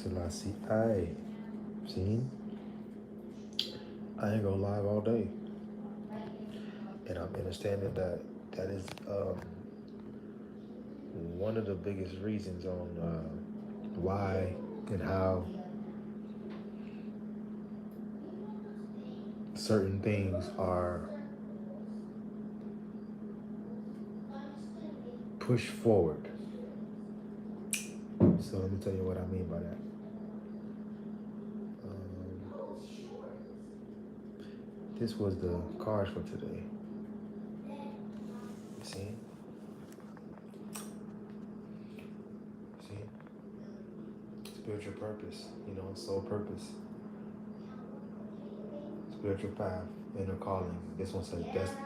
Selassie. I seen. I ain't go live all day, and I'm understanding that that is one of the biggest reasons on why and how certain things are pushed forward. So let me tell you what I mean by that. This was the cards for today. You see? See? Spiritual purpose, soul purpose, spiritual path, inner calling. This one says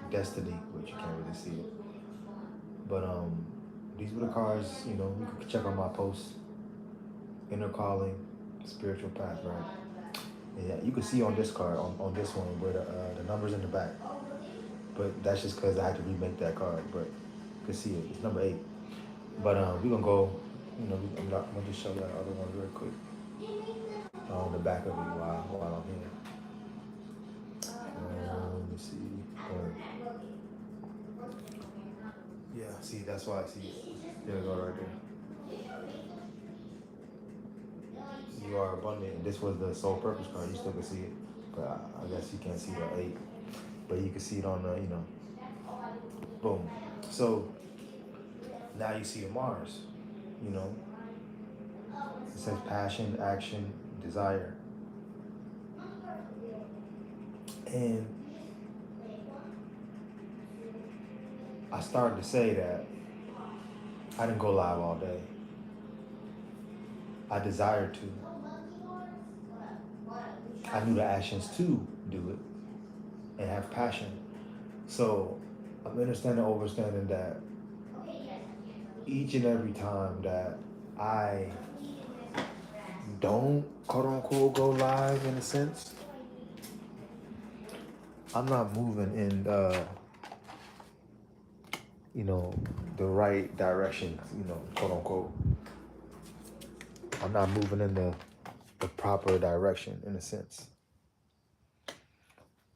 destiny, which you can't really see it. But these were the cards, you can check on my post. Inner calling, spiritual path, right? And yeah, you can see on this card, on this one, where the numbers in the back. But that's just because I had to remake that card. But you can see it. It's number 8. But we're going to go, I'm going to just show you the other one real quick. On the back of it while I'm here. Let me see. Yeah, see, that's why I see it. There we go, right there. You are abundant. This was the soul purpose card. You still can see it. But I guess you can't see the 8. But you can see it on the, boom. So now you see a Mars, It says passion, action, desire. And I started to say that I didn't go live all day. I desired to. I knew the actions to do it and have passion. So I'm understanding that each and every time that I don't, quote unquote, go live in a sense, I'm not moving in the right direction, quote unquote. I'm not moving in the proper direction in a sense.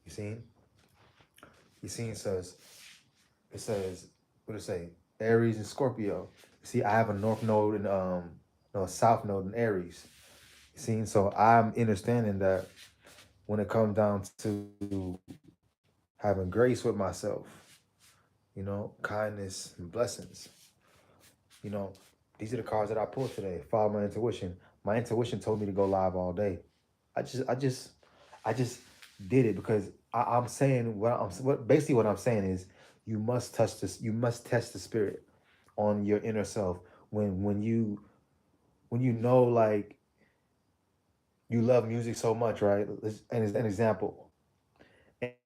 You see? It says, what did it say? Aries and Scorpio. See, I have a north node and a south node in Aries. You see, so I'm understanding that when it comes down to having grace with myself, kindness and blessings, these are the cards that I pulled today. Follow my intuition. My intuition told me to go live all day. I just did it because I'm saying basically what I'm saying is you must touch this. You must test the spirit on your inner self when you know, like, you love music so much, right? And as an example,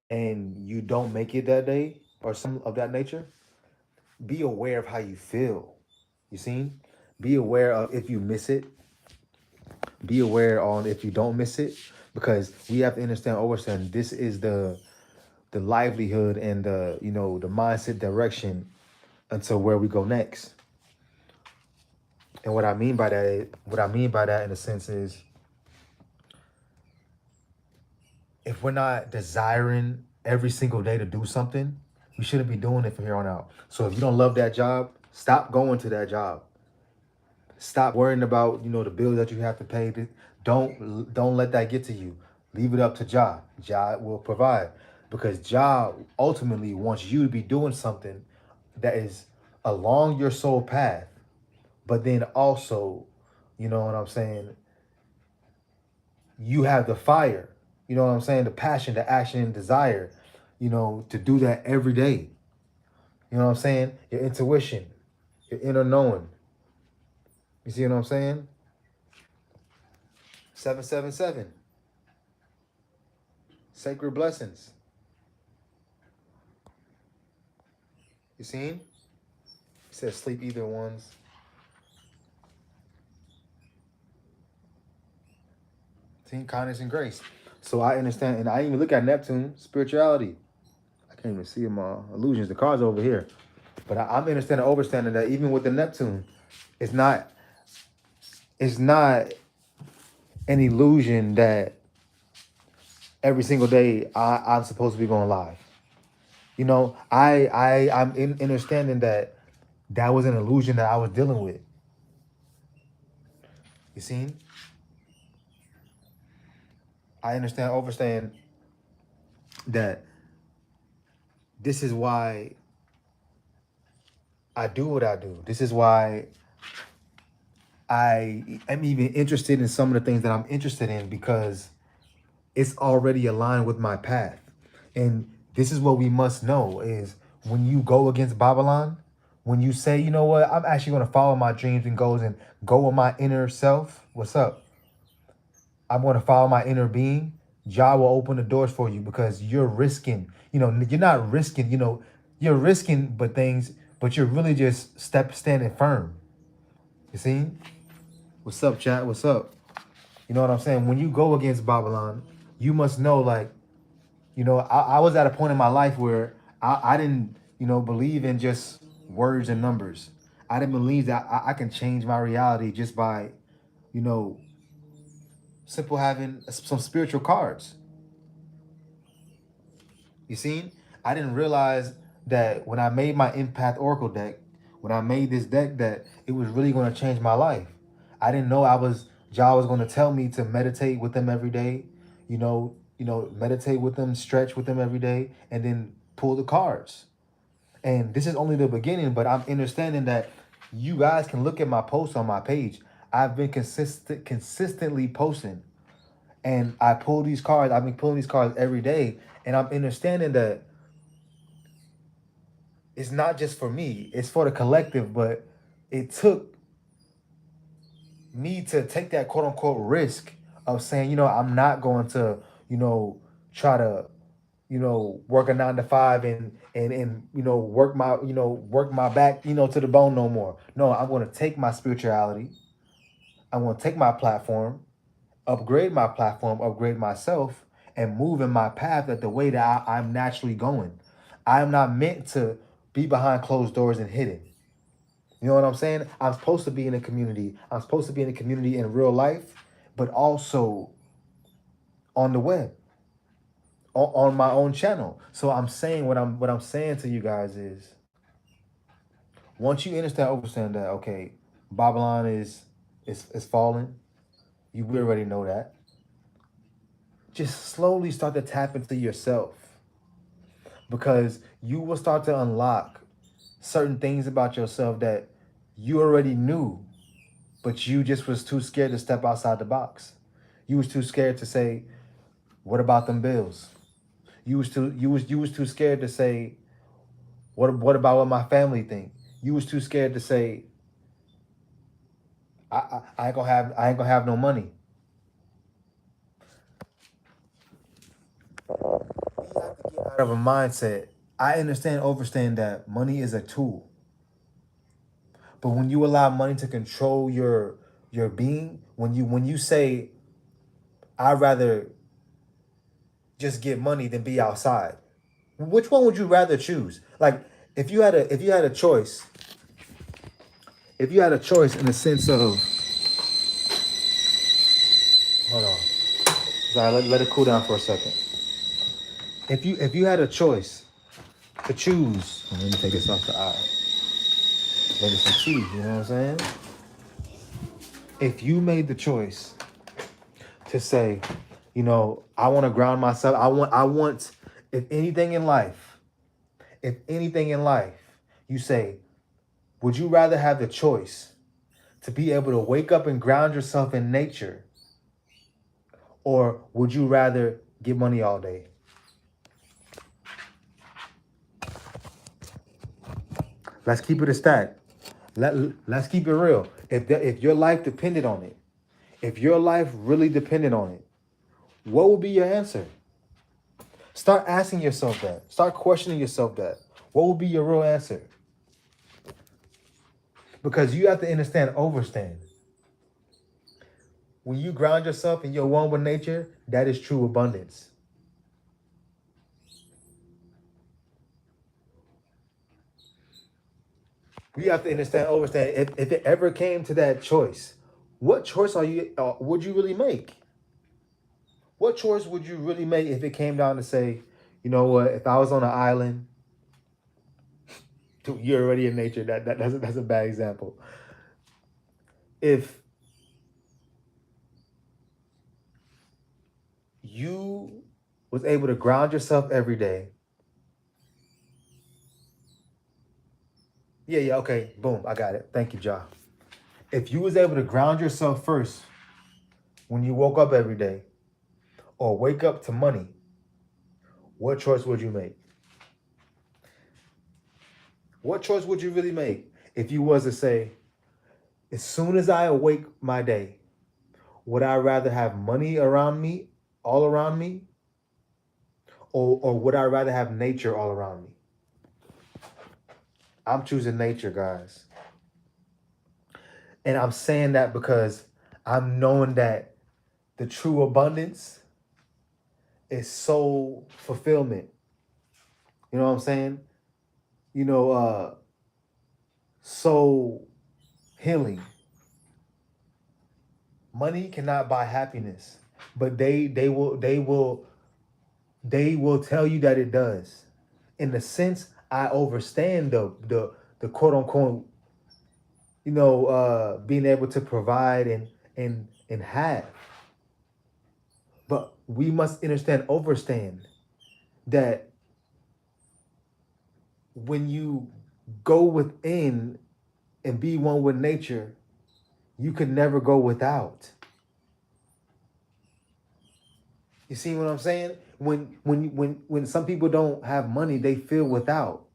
and you don't make it that day or something of that nature, be aware of how you feel. You see? Be aware of if you miss it. Be aware on if you don't miss it, because we have to understand this is the livelihood and the mindset direction until where we go next. And what I mean by that in a sense is, if we're not desiring every single day to do something, we shouldn't be doing it from here on out. So if you don't love that job, stop going to that job. Stop worrying about, the bills that you have to pay. Don't let that get to you. Leave it up to Jah. Jah will provide. Because Jah ultimately wants you to be doing something that is along your soul path. But then also, you know what I'm saying, you have the fire. You know what I'm saying? The passion, the action, and desire, to do that every day. You know what I'm saying? Your intuition, your inner knowing. You see what I'm saying? 777. Sacred blessings. You seen? It says sleep either ones. See, kindness and grace. So I understand, and I even look at Neptune, spirituality. I can't even see my illusions. The cards over here. But I'm understanding that even with the Neptune, it's not an illusion that every single day I'm supposed to be going live. You know, I'm in understanding that that was an illusion that I was dealing with. You see, I understand that this is why I do what I do. This is why I am even interested in some of the things that I'm interested in, because it's already aligned with my path. And this is what we must know is when you go against Babylon, when you say, you know what, I'm actually going to follow my dreams and goals and go with my inner self. What's up? I'm going to follow my inner being. Jah will open the doors for you, because you're risking, you're not risking, you're risking but you're really just standing firm. You see? What's up, chat? What's up? You know what I'm saying? When you go against Babylon, you must know, like, I was at a point in my life where I didn't, believe in just words and numbers. I didn't believe that I can change my reality just by, you know, simple having some spiritual cards. You see? I didn't realize that when I made my Empath Oracle deck, when I made this deck, that it was really going to change my life. I didn't know Jah was going to tell me to meditate with them every day, meditate with them, stretch with them every day, and then pull the cards. And this is only the beginning, but I'm understanding that you guys can look at my posts on my page. I've been consistently posting, and I pull these cards. I've been pulling these cards every day, and I'm understanding that it's not just for me, it's for the collective. But it took me to take that quote unquote risk of saying, I'm not going to, try to, work a 9 to 5 and work my back, to the bone no more. No, I'm going to take my spirituality. I'm going to take my platform, upgrade myself, and move in my path at the way that I'm naturally going. I'm not meant to be behind closed doors and hidden. You know what I'm saying? I'm supposed to be in a community. I'm supposed to be in a community in real life, but also on the web, on my own channel. So I'm saying what I'm saying to you guys is, once you understand that, okay, Babylon is falling. You already know that. Just slowly start to tap into yourself, because you will start to unlock certain things about yourself that you already knew, but you just was too scared to step outside the box. You was too scared to say, "What about them bills?" You was too scared to say, "What about what my family think?" You was too scared to say, I ain't gonna have no money." You have to get out of a mindset. I understand that money is a tool, but when you allow money to control your being, when you say, "I'd rather just get money than be outside," which one would you rather choose? Like, if you had a choice, in the sense of, hold on, sorry, let it cool down for a second. If you had a choice to choose, let me take this off the eye, maybe some tea. You know what I'm saying? If you made the choice to say, I want to ground myself. I want, if anything in life, you say, would you rather have the choice to be able to wake up and ground yourself in nature, or would you rather get money all day? Let's keep it a stack. Let's keep it real. If your life depended on it, if your life really depended on it, what would be your answer? Start asking yourself that. Start questioning yourself that. What would be your real answer? Because you have to overstand. When you ground yourself and you're one with nature, that is true abundance. We have to overstand. If it ever came to that choice, what choice would you really make? What choice would you really make if it came down to say, you know what, if I was on an island, you're already in nature. That's a bad example. If you was able to ground yourself every day, yeah, okay, boom, I got it. Thank you, Ja. If you was able to ground yourself first when you woke up every day, or wake up to money, what choice would you make? What choice would you really make if you was to say, as soon as I awake my day, would I rather have money around me, all around me, or would I rather have nature all around me? I'm choosing nature, guys. And I'm saying that because I'm knowing that the true abundance is soul fulfillment. You know what I'm saying? You know, soul healing. Money cannot buy happiness, but they will tell you that it does. In the sense, I understand the quote unquote, being able to provide and have. But we must understand that when you go within and be one with nature, you can never go without. You see what I'm saying? When some people don't have money, they feel without.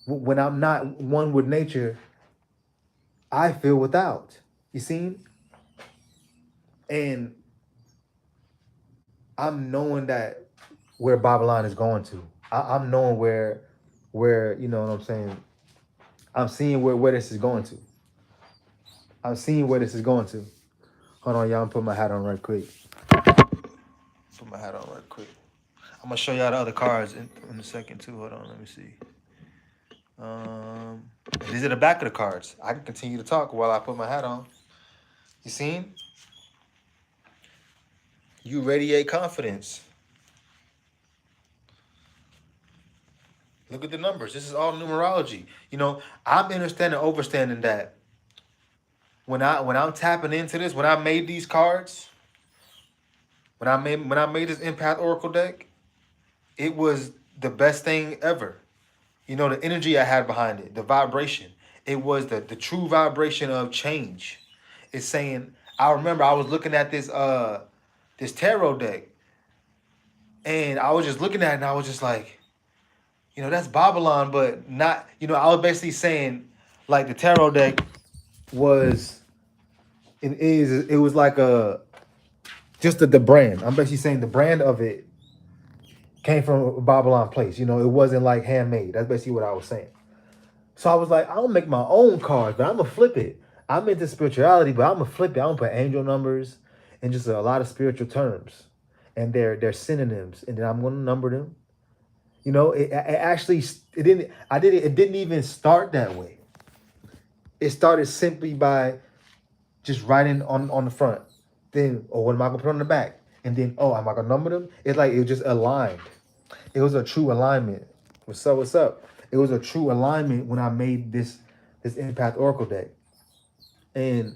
When I'm not one with nature, I feel without. You see? And I'm knowing that where Babylon is going to. I'm knowing where you know what I'm saying. I'm seeing where this is going to. I'm seeing where this is going to. Hold on, y'all. I'm put my hat on right quick. Put my hat on right quick. I'm gonna show y'all the other cards in a second too. Hold on, let me see. These are the back of the cards. I can continue to talk while I put my hat on. You seen? You radiate confidence. Look at the numbers. This is all numerology. You know, I'm understanding that when I'm tapping into this, when I made these cards, when I made this Empath Oracle deck, it was the best thing ever. You know, the energy I had behind it, the vibration. It was the true vibration of change. It's saying, I remember I was looking at this tarot deck, and I was just looking at it and I was just like, that's Babylon, but not, I was basically saying like the tarot deck was it was like just the brand. I'm basically saying the brand of it came from a Babylon place. It wasn't like handmade. That's basically what I was saying. So I was like, I'll make my own cards, but I'm gonna flip it. I'm into spirituality, but I'm gonna flip it. I'm gonna put angel numbers and just a lot of spiritual terms, and they're synonyms, and then I'm gonna number them. It actually it didn't. I did it. It didn't even start that way. It started simply by just writing on the front. Then, what am I gonna put on the back? And then, am I gonna number them? It's like it just aligned. It was a true alignment. What's up? What's up? It was a true alignment when I made this Empath Oracle deck. And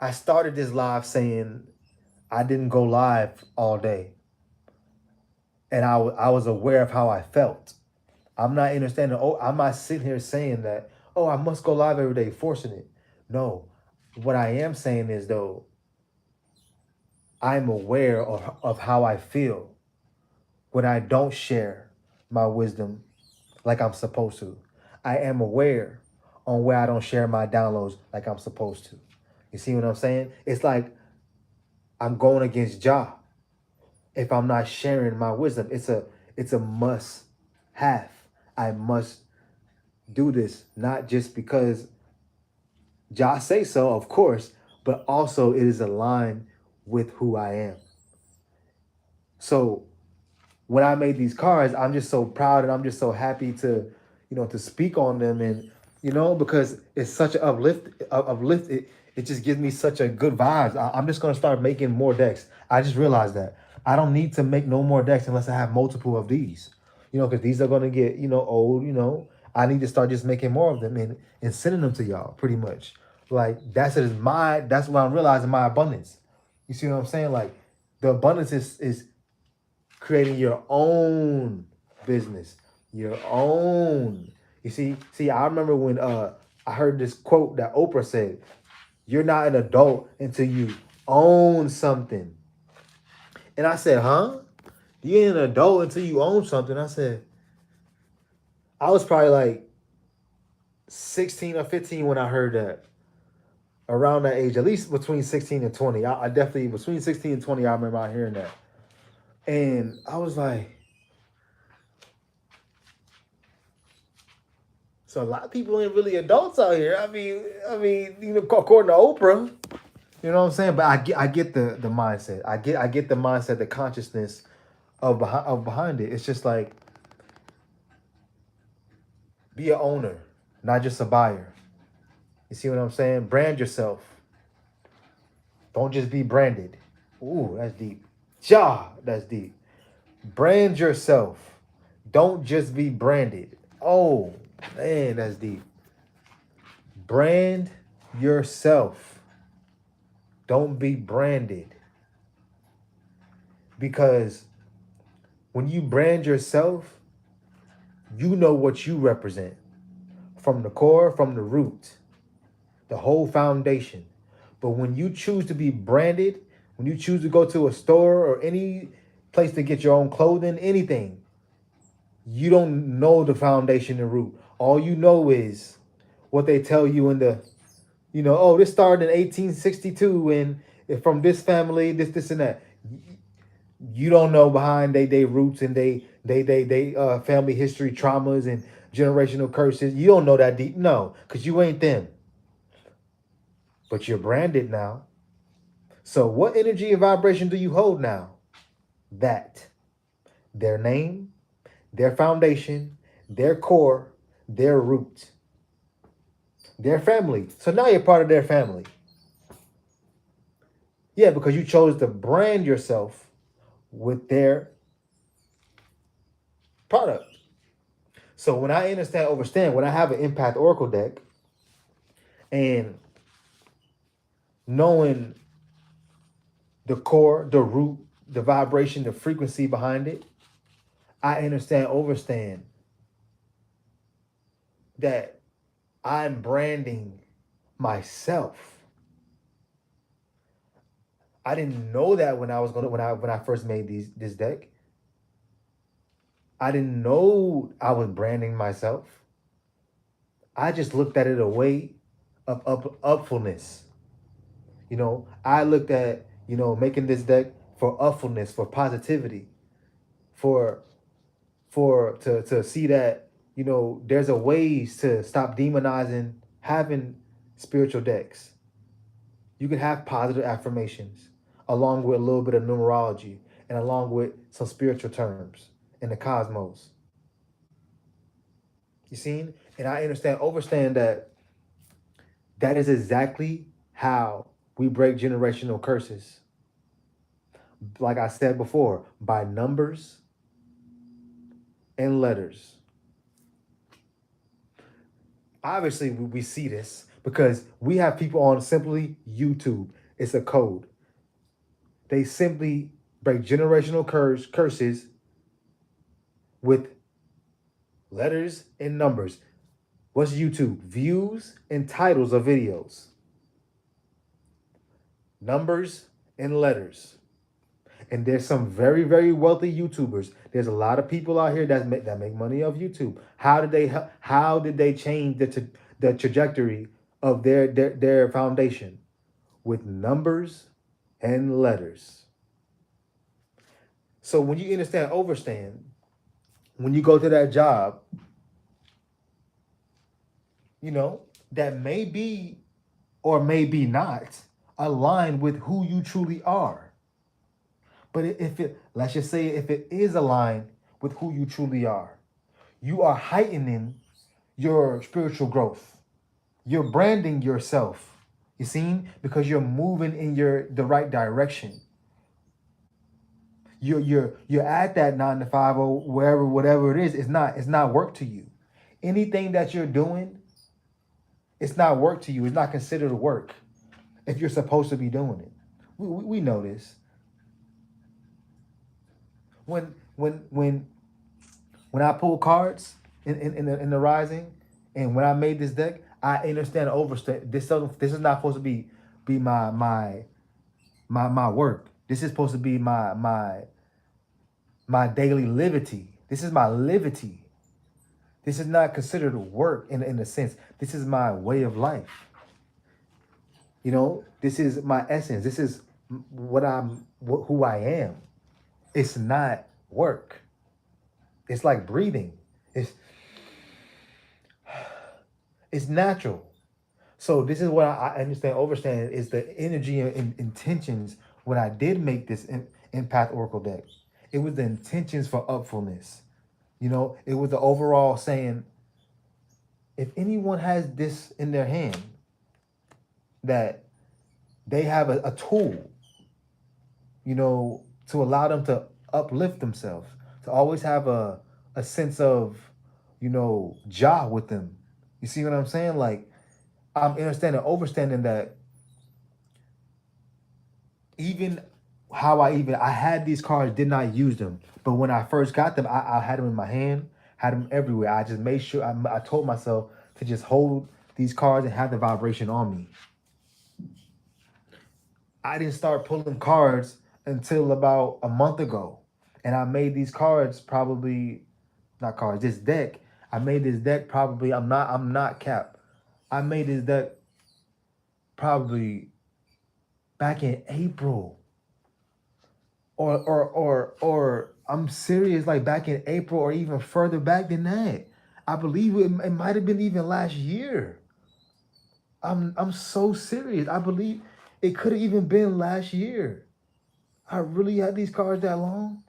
I started this live saying I didn't go live all day. And I was aware of how I felt. I'm not understanding. I'm not sitting here saying that, I must go live every day, forcing it. No. What I am saying is, though, I'm aware of how I feel when I don't share my wisdom like I'm supposed to. I am aware on where I don't share my downloads like I'm supposed to. You see what I'm saying? It's like I'm going against Jah if I'm not sharing my wisdom. It's a must have. I must do this, not just because Jah say so, of course, but also it is aligned with who I am. So when I made these cards, I'm just so proud and I'm just so happy to speak on them. And you know, because it's such an uplift. It just gives me such a good vibes. I'm just gonna start making more decks. I just realized that I don't need to make no more decks unless I have multiple of these, you know, because these are gonna get, you know, old. You know, I need to start just making more of them and sending them to y'all. Pretty much, like that's what I'm realizing, my abundance. You see what I'm saying? Like the abundance is creating your own business, your own. You see, I remember when I heard this quote that Oprah said, "You're not an adult until you own something." And I said, "Huh? You ain't an adult until you own something?" I said, I was probably like 16 or 15 when I heard that. Around that age, at least between 16 and 20. I definitely between 16 and 20, I remember hearing that. And I was like, so a lot of people ain't really adults out here. I mean, you know, according to Oprah, you know what I'm saying. But I get the mindset. I get the mindset, the consciousness of behind it. It's just like be an owner, not just a buyer. You see what I'm saying? Brand yourself. Don't just be branded. Ooh, that's deep. That's deep. Brand yourself. Don't just be branded. Oh man, that's deep. Brand yourself. Don't be branded. Because when you brand yourself, you know what you represent from the core, from the root, the whole foundation. But when you choose to be branded, when you choose to go to a store or any place to get your own clothing, anything, you don't know the foundation and root. All you know is what they tell you in the, you know, oh, this started in 1862 and from this family, this and that. You don't know behind they roots and they family history traumas and generational curses. You don't know that deep, no, because you ain't them. But you're branded now. So what energy and vibration do you hold now? That. Their name, their foundation, their core, their root, their family. So now you're part of their family. Yeah, because you chose to brand yourself with their product. So when I understand, when I have an empath oracle deck and knowing the core, the root, the vibration, the frequency behind it, I understand that I'm branding myself. I didn't know that when I first made this deck. I didn't know I was branding myself. I just looked at it a way of upfulness. You know, I looked at, you know, making this deck for upfulness, for positivity, for to see that, you know, there's a ways to stop demonizing having spiritual decks. You can have positive affirmations along with a little bit of numerology and along with some spiritual terms in the cosmos. You seen? And I overstand that that is exactly how we break generational curses. Like I said before, by numbers and letters. Obviously, we see this because we have people on simply YouTube. It's a code. They simply break generational curses with letters and numbers. What's YouTube? Views and titles of videos. Numbers and letters. And there's some very, very wealthy YouTubers. There's a lot of people out here that make money off YouTube. How did they change the trajectory of their foundation? With numbers and letters. So when you overstand, when you go to that job, you know, that may be or may be not aligned with who you truly are. But let's just say if it is aligned with who you truly are, you are heightening your spiritual growth. You're branding yourself. You see? Because you're moving in the right direction. You're at that 9 to 5 or wherever, whatever it is. It's not work to you. Anything that you're doing, it's not work to you. It's not considered work if you're supposed to be doing it. We know this. When I pull cards in the rising, and when I made this deck, I understand and overstand. This is not supposed to be my work. This is supposed to be my daily livity. This is my livity. This is not considered work in a sense. This is my way of life. This is my essence. This is who I am. It's not work. It's like breathing. It's natural. So this is what I understand, overstand is the energy and intentions when I did make this Empath Oracle deck. It was the intentions for upfulness. It was the overall saying, if anyone has this in their hand, that they have a tool, to allow them to uplift themselves, to always have a sense of, job with them. You see what I'm saying? Like, I'm understanding, overstanding that even how I had these cards, did not use them. But when I first got them, I had them in my hand, had them everywhere. I just made sure, I told myself to just hold these cards and have the vibration on me. I didn't start pulling cards until about a month ago. And I made these cards this deck. I made this deck probably, I'm not cap. I made this deck probably back in April. Or I'm serious, like back in April or even further back than that. I believe it might have been even last year. I'm so serious. I believe it could have even been last year. I really had these cards that long.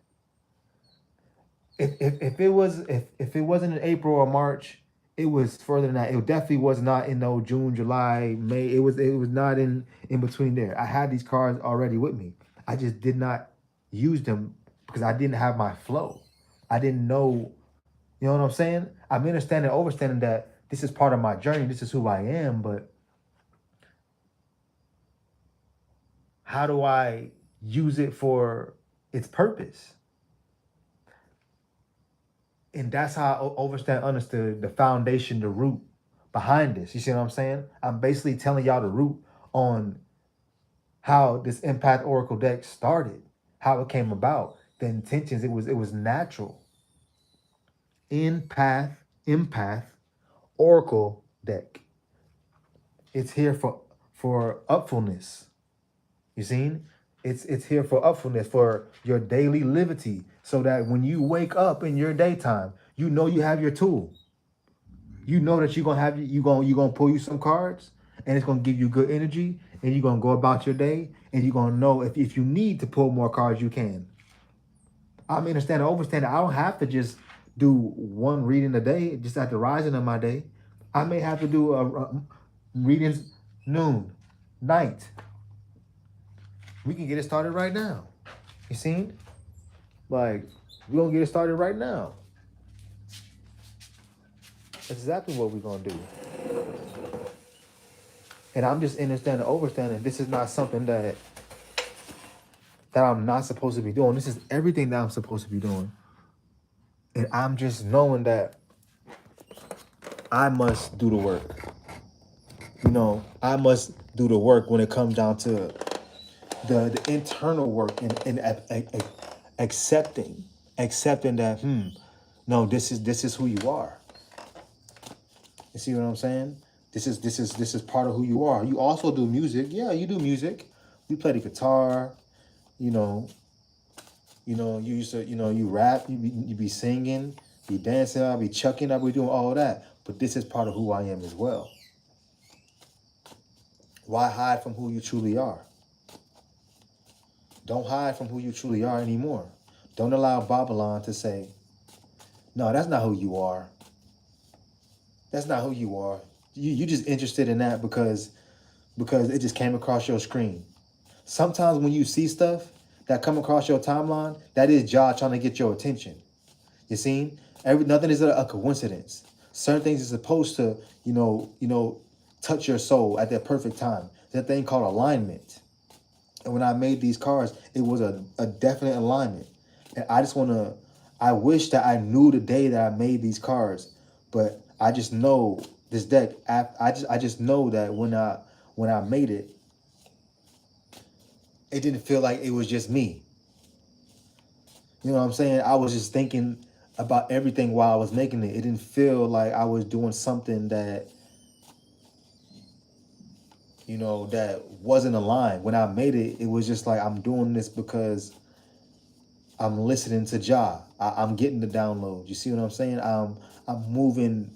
If it wasn't in April or March, it was further than that. It definitely was not in no June, July, May. It was not in between there. I had these cards already with me. I just did not use them because I didn't have my flow. I didn't know, you know what I'm saying? I'm understanding, overstanding that this is part of my journey. This is who I am, but how do I use it for its purpose? And that's how I understood the foundation, the root behind this. You see what I'm saying? I'm basically telling y'all the root on how this Empath Oracle deck started, how it came about, the intentions. It was natural. Empath Oracle deck. It's here for upfulness. You seen? It's here for upfulness, for your daily livity, so that when you wake up in your daytime, you have your tool. You know that you're gonna pull you some cards, and it's gonna give you good energy, and you're gonna go about your day, and you're gonna know if you need to pull more cards, you can. I'm understanding, overstanding. I don't have to just do one reading a day, just at the rising of my day. I may have to do a readings noon, night. We can get it started right now. You seen? Like, we're gonna get it started right now. That's exactly what we're gonna do. And I'm just understanding, overstanding. This is not something that I'm not supposed to be doing. This is everything that I'm supposed to be doing. And I'm just knowing that I must do the work. I must do the work when it comes down to the internal work and accepting that, no, this is who you are. You see what I'm saying? This is part of who you are. You also do music. Yeah, you do music. You play the guitar. You used to, you rap. You be singing, be dancing. I'll be chucking. I'll be doing all that. But this is part of who I am as well. Why hide from who you truly are? Don't hide from who you truly are anymore. Don't allow Babylon to say, no, that's not who you are. That's not who you are. You just interested in that because it just came across your screen. Sometimes when you see stuff that come across your timeline, that is God trying to get your attention. You see, nothing is a coincidence. Certain things are supposed to, touch your soul at that perfect time. That thing called alignment. And when I made these cards, it was a definite alignment. And I wish that I knew the day that I made these cards, but I just know this deck. I just know that when I made it, it didn't feel like it was just me. You know what I'm saying? I was just thinking about everything while I was making it. It didn't feel like I was doing something that, that wasn't aligned. When I made it, it was just like I'm doing this because I'm listening to Jah. I'm getting the download. You see what I'm saying? I'm moving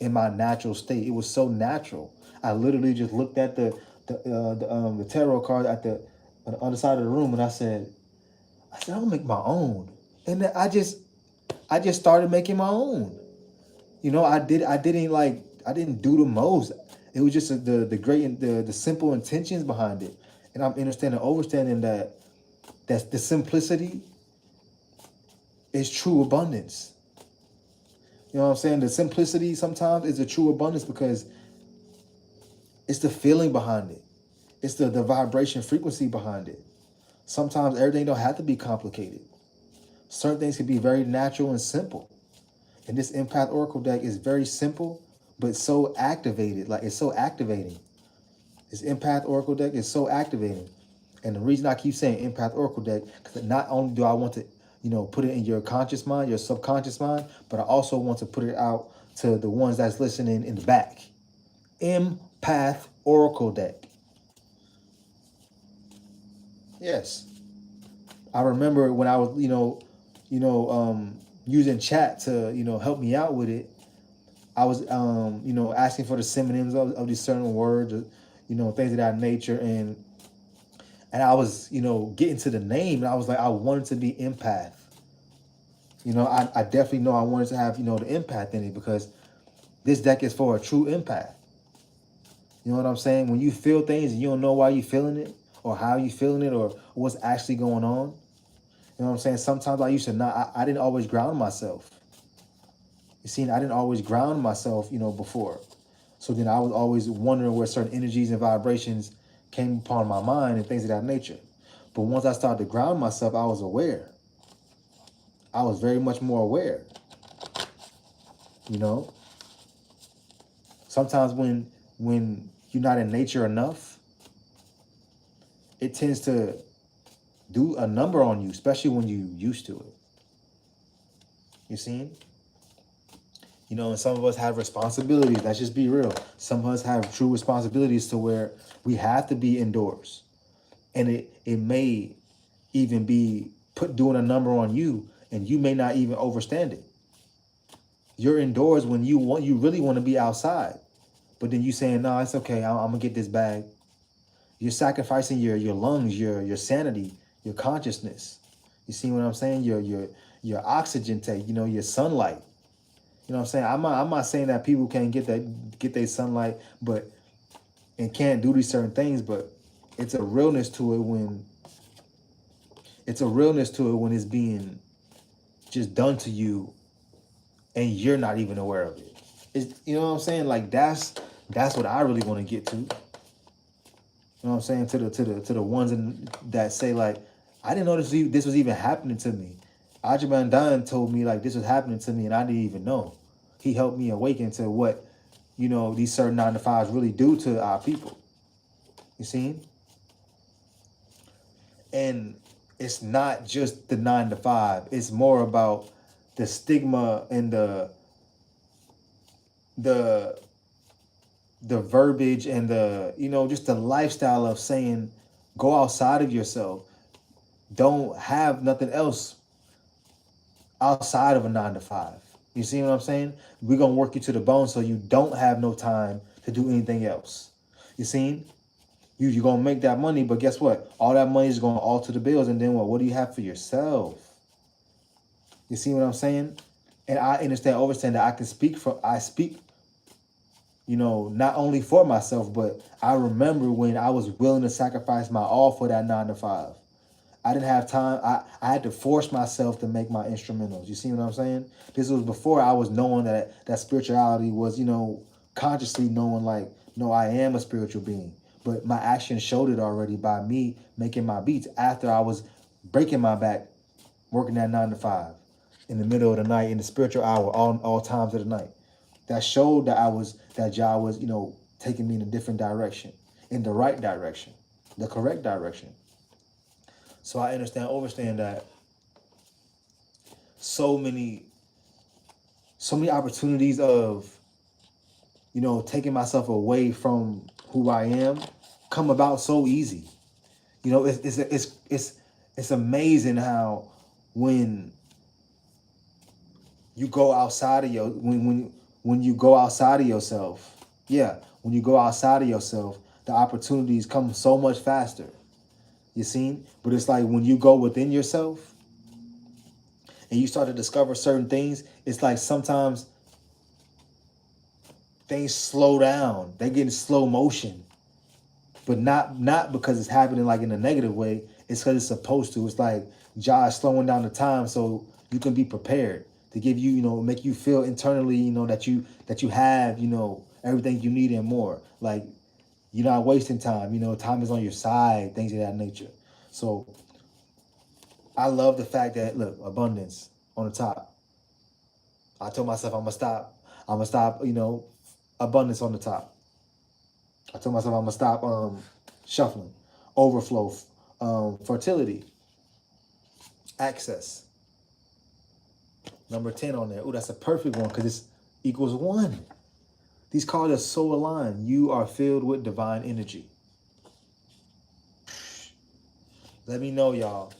in my natural state. It was so natural. I literally just looked at the tarot card on the other side of the room, and I said I'm gonna make my own. And then I just started making my own. I didn't do the most. It was just the great the simple intentions behind it. And I'm overstanding that the simplicity is true abundance. You know what I'm saying? The simplicity sometimes is a true abundance because it's the feeling behind it. It's the vibration frequency behind it. Sometimes everything don't have to be complicated. Certain things can be very natural and simple. And this Empath Oracle deck is very simple, but so activated. Like, it's so activating. This Empath Oracle deck is so activating. And the reason I keep saying Empath Oracle deck, because not only do I want to, put it in your conscious mind, your subconscious mind, but I also want to put it out to the ones that's listening in the back. Empath Oracle deck. Yes. I remember when I was, using chat to, help me out with it. I was, asking for the synonyms of these certain words, things of that nature. And I was, getting to the name, and I was like, I wanted to be empath. I definitely know I wanted to have, the empath in it because this deck is for a true empath. You know what I'm saying? When you feel things and you don't know why you're feeling it or how you feeling it or what's actually going on. You know what I'm saying? Sometimes I used to I didn't always ground myself. You see, I didn't always ground myself, before. So then I was always wondering where certain energies and vibrations came upon my mind and things of that nature. But once I started to ground myself, I was aware. I was very much more aware. Sometimes when you're not in nature enough, it tends to do a number on you, especially when you're used to it. You see? And some of us have responsibilities. Let's just be real. Some of us have true responsibilities to where we have to be indoors. And it may even be doing a number on you, and you may not even understand it. You're indoors when you really want to be outside. But then you saying, no, it's okay, I'm gonna get this bag. You're sacrificing your lungs, your sanity, your consciousness. You see what I'm saying? Your oxygen take, your sunlight. You know what I'm saying? I'm not saying that people can't get their sunlight, and can't do these certain things, but it's a realness to it when it's being just done to you and you're not even aware of it. You know what I'm saying? Like that's what I really want to get to. You know what I'm saying? To the ones that say like, I didn't know this was even happening to me. Ajaban Dan told me like this was happening to me and I didn't even know. He helped me awaken to what, these certain 9-to-5s really do to our people. You see? And it's not just the 9-to-5. It's more about the stigma and the verbiage and just the lifestyle of saying, go outside of yourself. Don't have nothing else outside of a 9-to-5. You see what I'm saying? We're going to work you to the bone so you don't have no time to do anything else. You see? You're going to make that money, but guess what? All that money is going to alter the bills, and then what? What do you have for yourself? You see what I'm saying? And I understand that I speak not only for myself, but I remember when I was willing to sacrifice my all for that 9 to 5. I didn't have time. I had to force myself to make my instrumentals. You see what I'm saying? This was before I was knowing that spirituality was, consciously knowing like, no, I am a spiritual being. But my actions showed it already by me making my beats after I was breaking my back, working that 9 to 5 in the middle of the night, in the spiritual hour, all times of the night. That showed that Jah was, taking me in a different direction, in the right direction, the correct direction. So I overstand that so many opportunities of, taking myself away from who I am come about so easy. It's amazing how when you go outside of when you go outside of yourself, when you go outside of yourself, the opportunities come so much faster. You see? But it's like when you go within yourself and you start to discover certain things, it's like sometimes things slow down. They get in slow motion. But not because it's happening like in a negative way. It's because it's supposed to. It's like Jah is slowing down the time so you can be prepared to give you, make you feel internally, that you have, everything you need and more. Like you're not wasting time. Time is on your side, things of that nature. So I love the fact that, look, abundance on the top. I told myself I'm gonna stop, abundance on the top. I told myself I'm gonna stop shuffling, overflow, fertility, access. Number 10 on there. Oh, that's a perfect one because it's equals 1. These cards are so aligned. You are filled with divine energy. Let me know, y'all.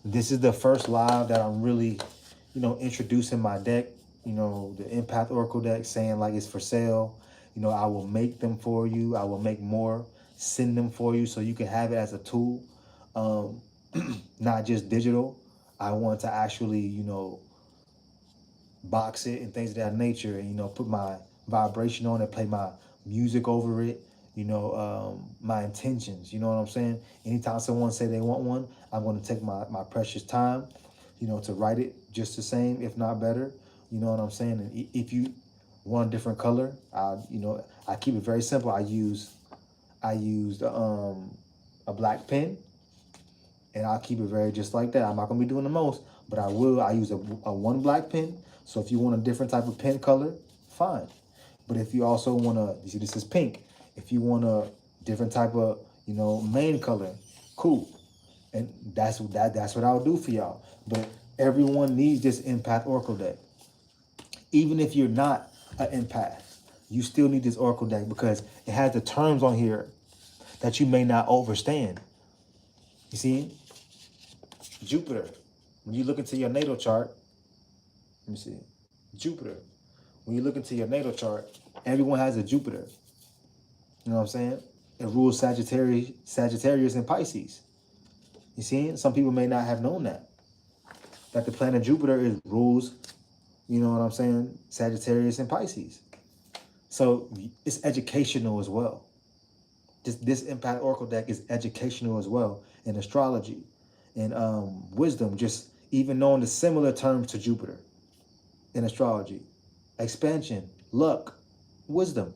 This is the first live that I'm really, introducing my deck. The Empath Oracle deck, saying like it's for sale. I will make them for you. I will make more, send them for you so you can have it as a tool, not just digital. I want to actually, box it and things of that nature, and put my vibration on it, play my music over it, my intentions. You know what I'm saying? Anytime someone say they want one, I'm going to take my precious time, to write it just the same, if not better. You know what I'm saying? And if you want a different color, I keep it very simple. I used a black pen, and I'll keep it very just like that. I'm not gonna be doing the most, but I use a one black pen. So if you want a different type of pen color, fine. But if you also want you see this is pink. If you want a different type of, main color, cool. And that's what I'll do for y'all. But everyone needs this Empath Oracle deck. Even if you're not an empath, you still need this Oracle deck because it has the terms on here that you may not understand. You see? Jupiter. When you look into your natal chart, let me see. Jupiter. When you look into your natal chart, everyone has a Jupiter. You know what I'm saying? It rules Sagittarius and Pisces. You see? Some people may not have known that the planet Jupiter rules, you know what I'm saying, Sagittarius and Pisces. So it's educational as well. This Empath Oracle deck is educational as well in astrology and wisdom, just even knowing the similar terms to Jupiter in astrology. Expansion, luck, wisdom.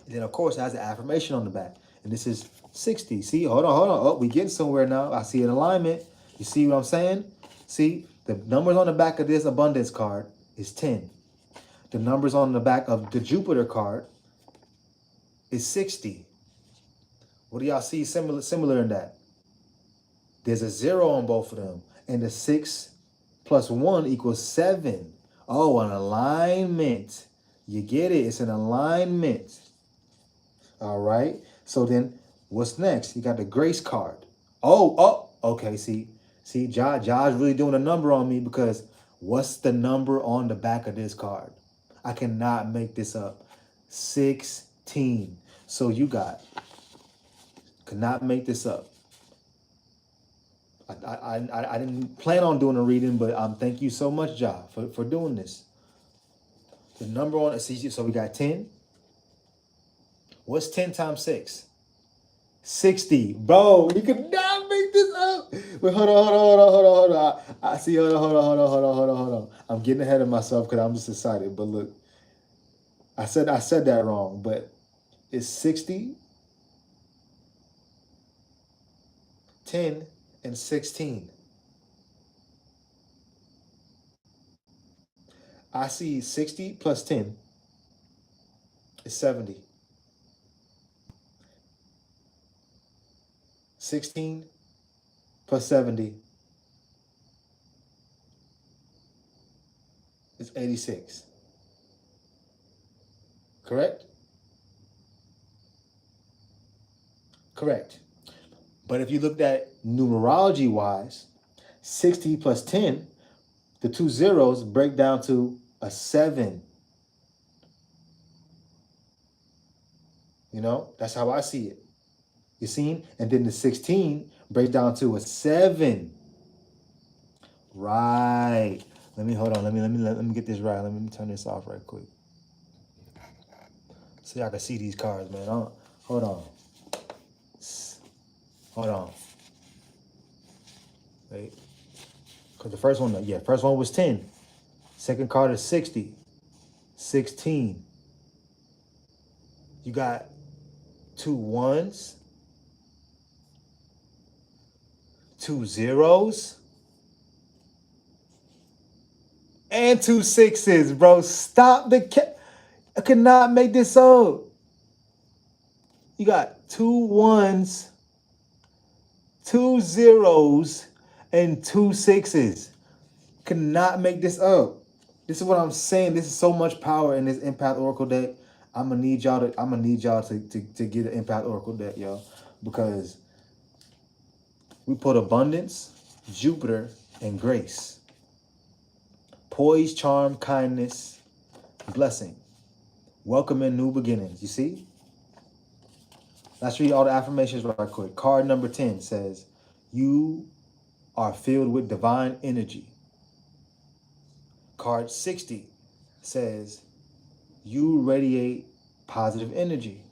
And then, of course, it has an affirmation on the back. And this is 60. See, hold on. Oh, we getting somewhere now. I see an alignment. You see what I'm saying? See, the numbers on the back of this abundance card is 10. The numbers on the back of the Jupiter card is 60. What do y'all see similar in that? There's a 0 on both of them. And the 6 plus 1 equals 7. Oh, an alignment. You get it? It's an alignment. All right. So then what's next? You got the grace card. Oh, okay. See, Josh really doing a number on me because what's the number on the back of this card? I cannot make this up. 16. So you cannot make this up. I didn't plan on doing a reading, but thank you so much, Ja, for doing this. The number on, so we got 10, What's 10 times 6? 60. Bro, you cannot make this up. Wait, hold on. I see, hold on. I'm getting ahead of myself because I'm just excited. But look, I said that wrong, but it's 60, 10, and 16. I see 60 plus 10 is 70. 16 plus 70 is 86. Correct? Correct. But if you looked at numerology wise, 60 plus 10, the two zeros break down to a 7. You know, that's how I see it. You see? And then the 16 breaks down to a 7. Right. Let me hold on. Let me get this right. Let me turn this off right quick. So y'all can see these cards, man. Hold on. Hold on. Wait. Because the first one was 10. Second card is 60. 16. You got 2 1s, 2 0s, and 2 6s, bro. Stop I cannot make this up. You got 2 1s, 2 0s, and 2 6s. Cannot make this up. This is what I'm saying. This is so much power in this Empath Oracle deck. I'm gonna need y'all to get an Empath Oracle deck, y'all, because we put abundance, Jupiter, and grace. Poise, charm, kindness, blessing. Welcome in new beginnings. You see? Let's read all the affirmations right quick. Card number 10 says, you are filled with divine energy. Card 60 says, you radiate positive energy.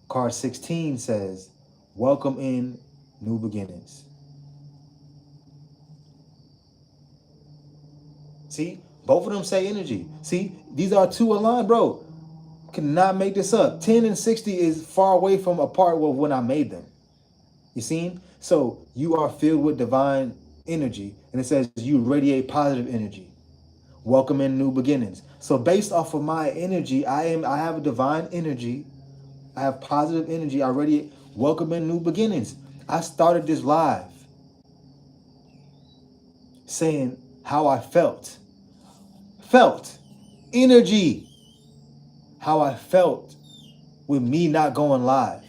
Card 16 says, welcome in new beginnings. See, both of them say energy. See, these are 2 aligned, bro. Cannot make this up. 10 and 60 is far away from apart with when I made them. You see? So you are filled with divine energy, and it says you radiate positive energy. Welcome in new beginnings. So based off of my energy, I have a divine energy. I have positive energy. I radiate welcome in new beginnings. I started this live saying how I felt. Energy. How I felt with me not going live.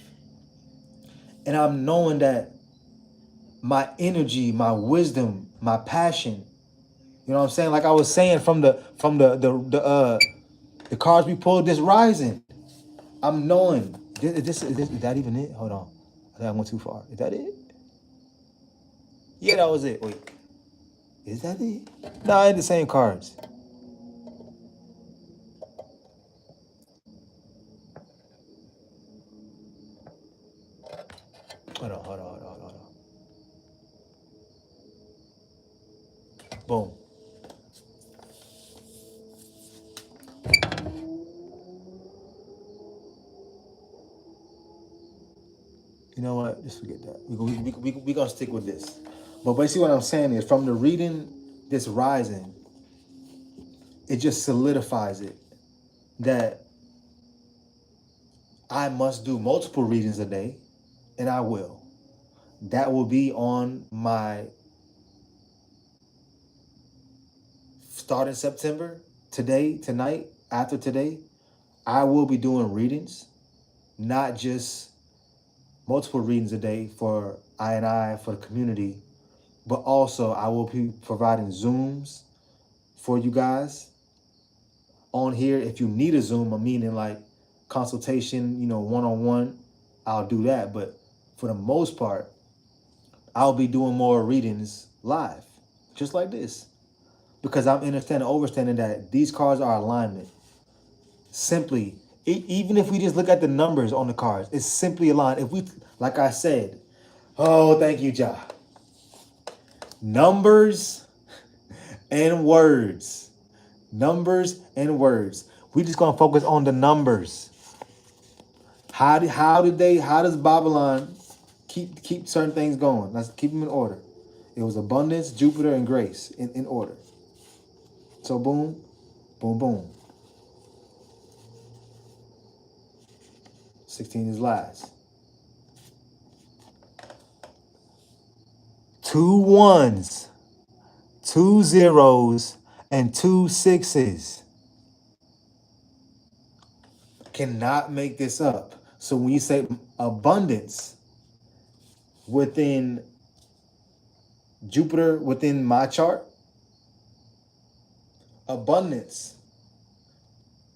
And I'm knowing that my energy, my wisdom, my passion, you know what I'm saying? Like I was saying from the cards we pulled this rising. I'm knowing is that even it? Hold on. I think I went too far. Is that it? Yeah, that was it. Wait. Is that it? No, I ain't the same cards. Hold on. Boom. You know what? Just forget that. We gonna stick with this. But basically what I'm saying is from the reading this rising, it just solidifies it that I must do multiple readings a day, and I will. That will be on my start in September. Tonight, after today, I will be doing readings, not just multiple readings a day for I, for the community, but also I will be providing Zooms for you guys on here. If you need a Zoom, I'm meaning like consultation, one-on-one, I'll do that. But for the most part, I'll be doing more readings live, just like this, because I'm understanding that these cards are alignment. Simply, Even if we just look at the numbers on the cards, it's simply aligned. If we, like I said, oh, thank you, Ja. Numbers and words. Numbers and words. We just gonna focus on the numbers. How does Babylon keep certain things going? Let's keep them in order. It was abundance, Jupiter, and grace in order. So boom, boom, boom. 16 is last. 2 ones, 2 zeros, and 2 sixes. Cannot make this up. So when you say abundance within Jupiter, within my chart, abundance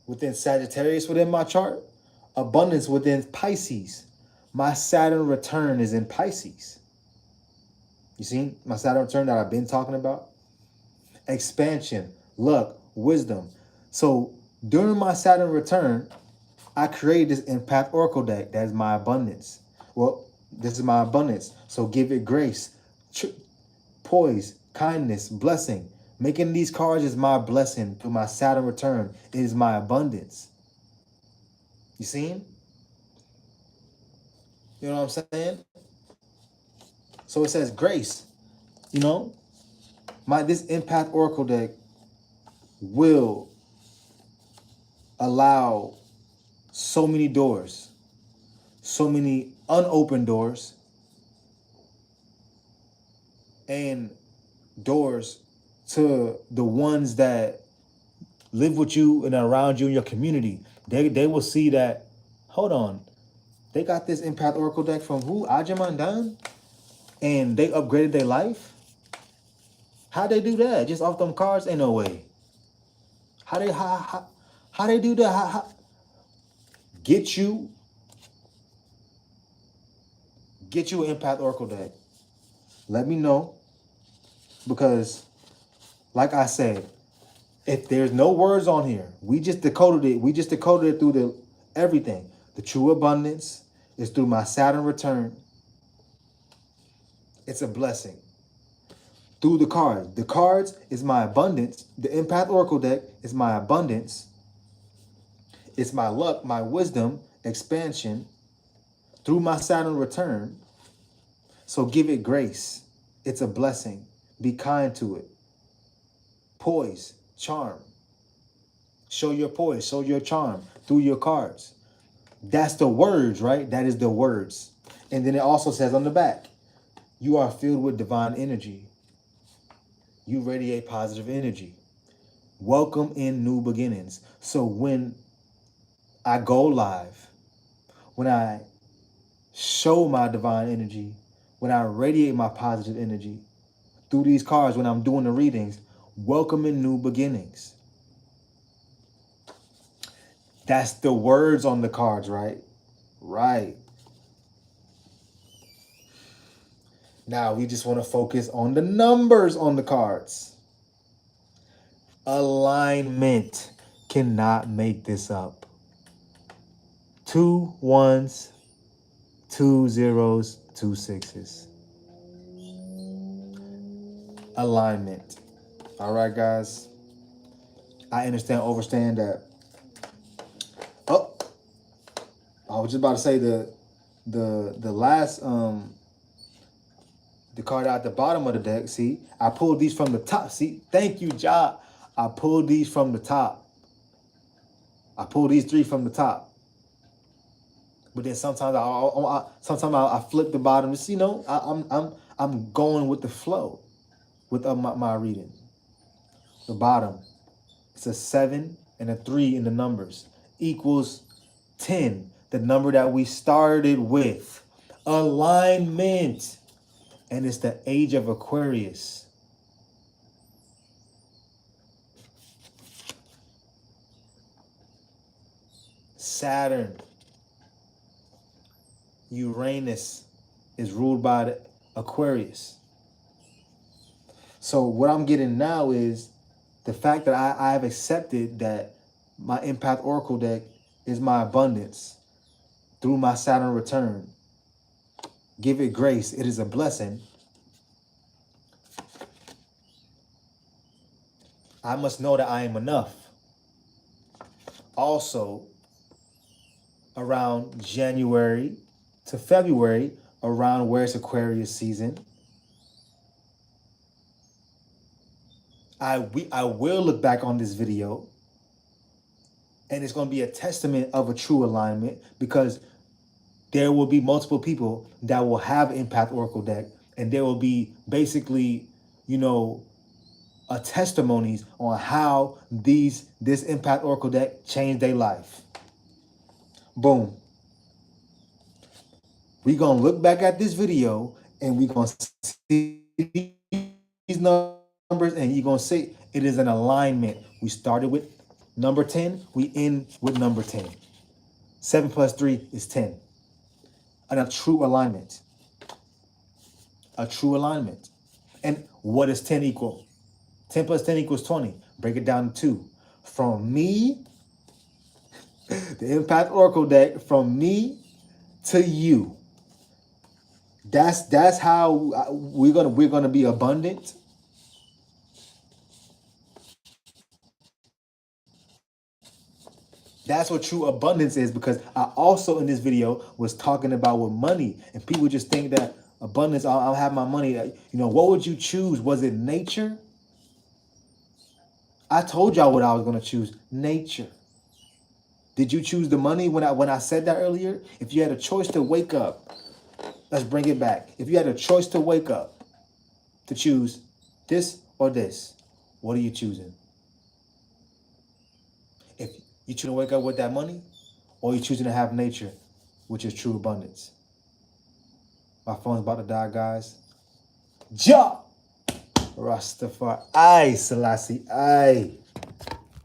within Sagittarius, within my chart, abundance within Pisces. My Saturn return is in Pisces. You see my Saturn return that I've been talking about? Expansion, luck, wisdom. So during my Saturn return, I created this Empath Oracle deck. That is my abundance. Well, this is my abundance. So give it grace, poise, kindness, blessing. Making these cards is my blessing through my Saturn return. It is my abundance. You see? You know what I'm saying? So it says grace. You know, this Empath Oracle deck will allow so many doors, so many unopened doors, and doors to the ones that live with you and around you in your community. They will see that, hold on, they got this Empath Oracle deck from who? Ajamandan? And they upgraded their life? How'd they do that? Just off them cards? Ain't no way. How they do that? Get you an Empath Oracle deck. Let me know. Because, like I said, if there's no words on here, we just decoded it. We just decoded it through the everything. The true abundance is through my Saturn return. It's a blessing. Through the cards. The cards is my abundance. The Empath Oracle deck is my abundance. It's my luck, my wisdom, expansion through my Saturn return. So give it grace. It's a blessing. Be kind to it. Poise, charm. Show your poise, show your charm through your cards. That's the words, right? That is the words. And then it also says on the back, you are filled with divine energy. You radiate positive energy. Welcome in new beginnings. So when I go live, when I show my divine energy, when I radiate my positive energy through these cards, when I'm doing the readings, welcome in new beginnings. That's the words on the cards, right? Right. Now we just want to focus on the numbers on the cards. Alignment. Cannot make this up. 2 ones, 2 zeros, 2 sixes. Alignment. All right, guys. I understand that. Oh, I was just about to say the last the card at the bottom of the deck. See, I pulled these from the top. See, thank you, Ja. I pulled these from the top. I pulled these 3 from the top. But then sometimes I flip the bottom. Just, you know, I'm going with the flow with my reading. The bottom, it's a 7 and a 3 in the numbers equals 10, the number that we started with. Alignment. And it's the age of Aquarius. Saturn, Uranus is ruled by the Aquarius. So what I'm getting now is the fact that I have accepted that my Empath Oracle deck is my abundance through my Saturn return. Give it grace. It is a blessing. I must know that I am enough. Also, around January to February, around where it's Aquarius season, I will look back on this video, and it's going to be a testament of a true alignment, because there will be multiple people that will have Empath Oracle deck, and there will be basically, you know, a testimonies on how this Empath Oracle deck changed their life. Boom. We're going to look back at this video, and we're going to see these numbers, and you're going to say it is an alignment. We started with number 10. We end with number 10. 7 plus 3 is 10. And a true alignment. A true alignment. And what does 10 equal? 10 plus 10 equals 20. Break it down to 2. From me, the Empath Oracle deck, from me to you. That's how we're gonna be abundant. That's what true abundance is, because I also in this video was talking about with money, and people just think that abundance, I'll have my money. You know, what would you choose? Was it nature? I told y'all what I was gonna choose. Nature. Did you choose the money when I said that earlier? If you had a choice to wake up, let's bring it back. If you had a choice to wake up to choose this or this, what are you choosing? If you choose to wake up with that money, or you choosing to have nature, which is true abundance. My phone's about to die, guys. Ja! Rastafari. Aye, Selassie. Aye.